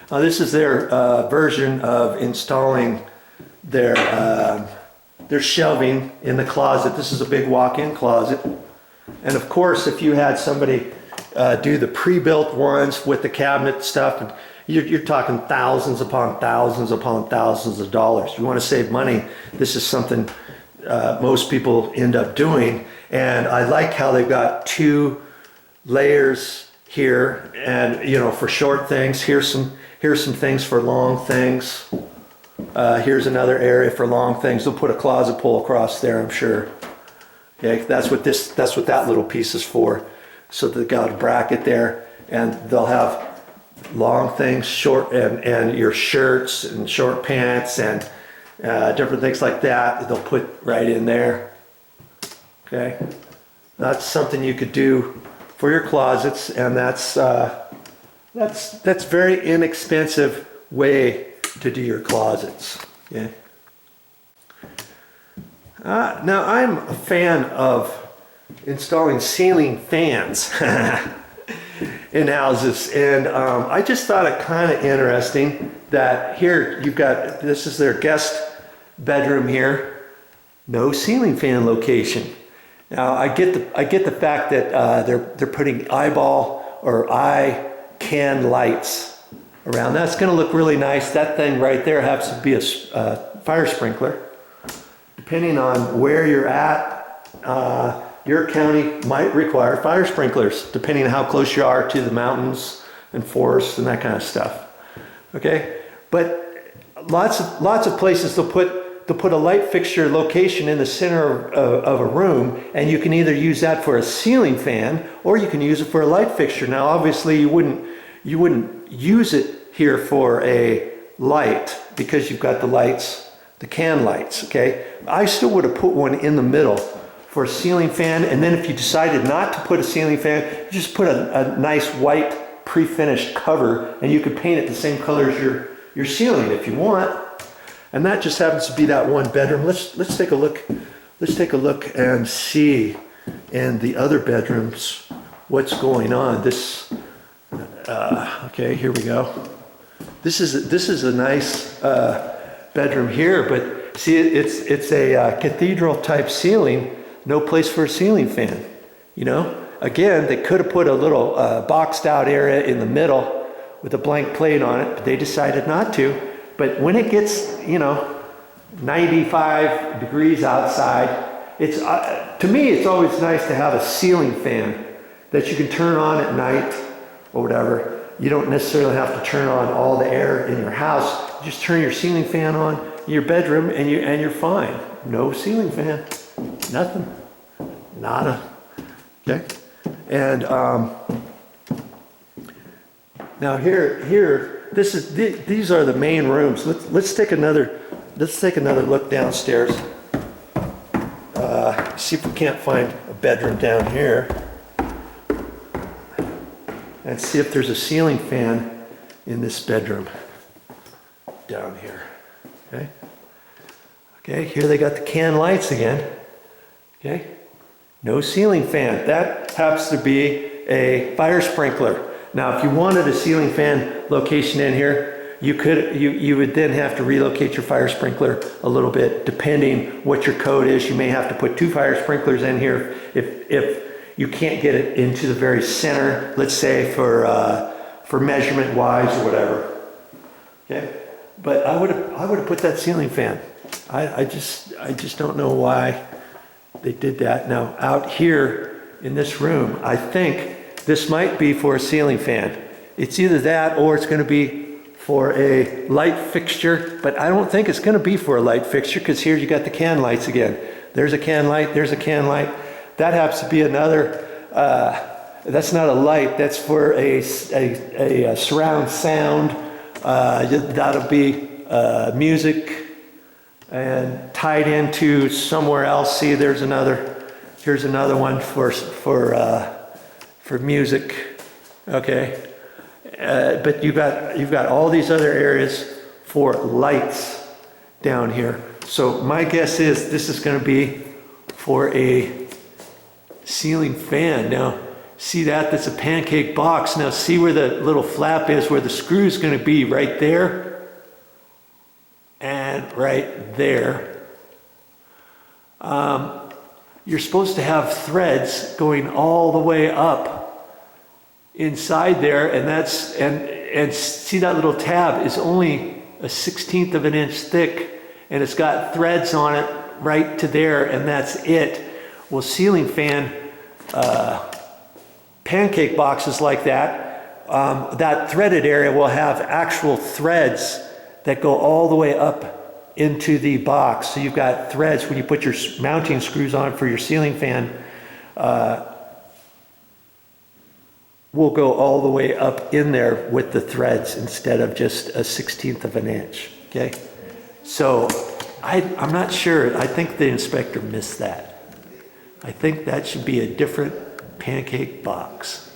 This is their version of installing their shelving in the closet. This is a big walk-in closet. And of course, if you had somebody do the pre-built ones with the cabinet stuff, and you're talking thousands upon thousands upon thousands of dollars. You want to save money, this is something most people end up doing. And I like how they've got 2 layers here, and you know, for short things. Here's some things for long things. Here's another area for long things. They'll put a closet pole across there, I'm sure. Okay, that's what that little piece is for. So they've got a bracket there, and they'll have long things, short, and your shirts and short pants and different things like that. They'll put right in there. Okay, that's something you could do for your closets, and that's very inexpensive way to do your closets. Okay. Now I'm a fan of installing ceiling fans in houses, and I just thought it kind of interesting that here you've got, this is their guest bedroom here, no ceiling fan location. Now I get the fact that they're putting eyeball or eye can lights around. That's going to look really nice. That thing right there happens to be a fire sprinkler. Depending on where you're at, your county might require fire sprinklers, depending on how close you are to the mountains and forests and that kind of stuff. Okay, but lots of places they'll put a light fixture location in the center of a room, and you can either use that for a ceiling fan or you can use it for a light fixture. Now, obviously, you wouldn't use it here for a light because you've got the lights, the can lights. Okay, I still would have put one in the middle for a ceiling fan, and then if you decided not to put a ceiling fan, you just put a nice white pre-finished cover, and you could paint it the same color as your ceiling if you want. And that just happens to be that one bedroom. Let's take a look. Let's take a look and see in the other bedrooms what's going on. This okay, here we go. This is a nice bedroom here, but see, it's a cathedral type ceiling. No place for a ceiling fan, you know? Again, they could have put a little boxed out area in the middle with a blank plate on it, but they decided not to. But when it gets, you know, 95 degrees outside, it's to me, it's always nice to have a ceiling fan that you can turn on at night or whatever. You don't necessarily have to turn on all the air in your house. You just turn your ceiling fan on in your bedroom and you're fine. No ceiling fan. Nothing. Nada. Okay. And now here, these are the main rooms. Let's take another look downstairs. See if we can't find a bedroom down here, and see if there's a ceiling fan in this bedroom down here. Okay. Okay. Here they got the can lights again. Okay, no ceiling fan. That happens to be a fire sprinkler. Now, if you wanted a ceiling fan location in here, you would then have to relocate your fire sprinkler a little bit, depending what your code is. You may have to put 2 fire sprinklers in here if you can't get it into the very center. Let's say for measurement wise or whatever. Okay, but I would have put that ceiling fan. I just don't know why they did that. Now out here in this room, I think this might be for a ceiling fan. It's either that or it's going to be for a light fixture, but I don't think it's going to be for a light fixture, because here you got the can lights again. There's a can light, there's a can light. That happens to be another, that's not a light, that's for a surround sound. That'll be music and tied into somewhere else. See, here's another one for music. Okay, but you've got all these other areas for lights down here. So my guess is this is going to be for a ceiling fan. Now See that? That's a pancake box. Now see where the little flap is, where the screw is going to be, right there and right there. You're supposed to have threads going all the way up inside there, and see that little tab is only a 1/16 of an inch thick, and it's got threads on it right to there, and that's it. Well, ceiling fan pancake boxes like that, that threaded area will have actual threads that go all the way up into the box. So you've got threads when you put your mounting screws on for your ceiling fan, will go all the way up in there with the threads instead of just a 1/16 of an inch, okay? So I'm not sure. I think the inspector missed that. I think that should be a different pancake box.